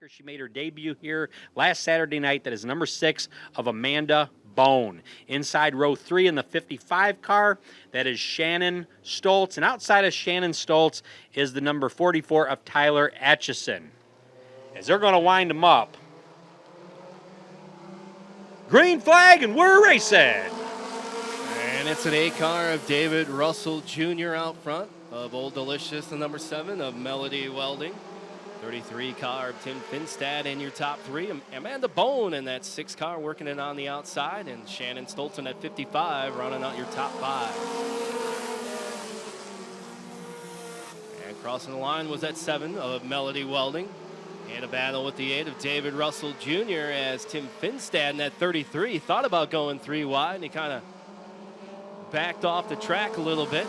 She made her debut here last Saturday night. That is number 6 of Amanda Bone. Inside row 3 in the 55 car, that is Shannon Stoltz. And outside of Shannon Stoltz is the number 44 of Tyler Atchison. As they're going to wind them up. Green flag, and we're racing. And it's an A car of David Russell Jr. out front of Old Delicious, the number 7 of Melody Welding. 33 car of Tim Finstad in your top 3. Amanda Bone in that 6 car working it on the outside. And Shannon Stoltzen at 55 running out your top 5. And crossing the line was that 7 of Melody Welding. And a battle with the 8 of David Russell Jr. as Tim Finstad in that 33 thought about going 3 wide. And he kind of backed off the track a little bit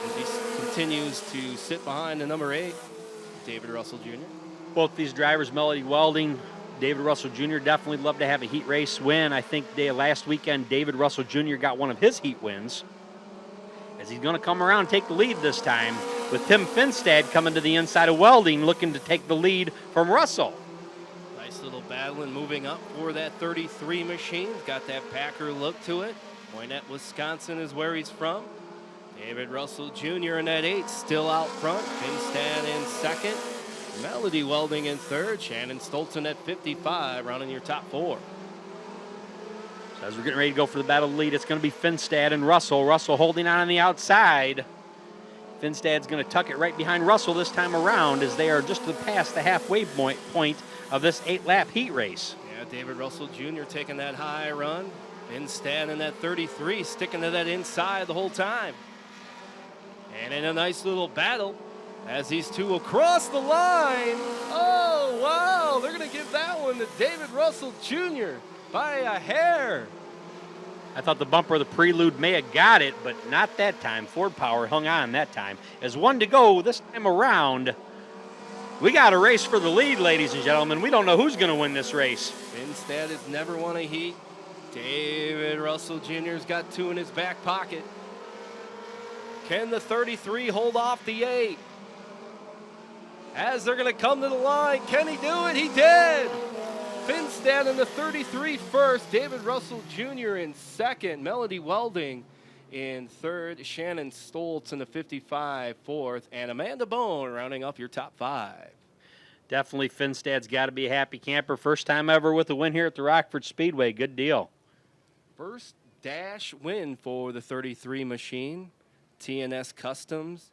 as he continues to sit behind the number 8. David Russell Jr. Both these drivers, Melody Welding, David Russell Jr., definitely love to have a heat race win. I think last weekend, David Russell Jr. got one of his heat wins. As he's going to come around and take the lead this time, with Tim Finstad coming to the inside of Welding, looking to take the lead from Russell. Nice little battle and moving up for that 33 machine. Got that Packer look to it. Poinette, Wisconsin is where he's from. David Russell Jr. in that 8, still out front. Finstad in 2nd. Melody Welding in 3rd. Shannon Stoltzen at 55, running your top 4. So as we're getting ready to go for the battle lead, it's going to be Finstad and Russell. Russell holding on the outside. Finstad's going to tuck it right behind Russell this time around as they are just past the halfway point of this 8-lap heat race. Yeah, David Russell Jr. taking that high run. Finstad in that 33, sticking to that inside the whole time. And in a nice little battle as these two across the line. Oh, wow, they're going to give that one to David Russell Jr. by a hair. I thought the bumper of the prelude may have got it, but not that time. Ford Power hung on that time. As 1 to go this time around, we got a race for the lead, ladies and gentlemen. We don't know who's going to win this race. Finstad has never won a heat. David Russell Jr.'s got 2 in his back pocket. Can the 33 hold off the 8? As they're going to come to the line, can he do it? He did! Finstad in the 33 first, David Russell Jr. in 2nd, Melody Welding in 3rd, Shannon Stoltz in the 55 4th, and Amanda Bone rounding up your top 5. Definitely Finstad's got to be a happy camper. First time ever with a win here at the Rockford Speedway. Good deal. First dash win for the 33 machine. TNS Customs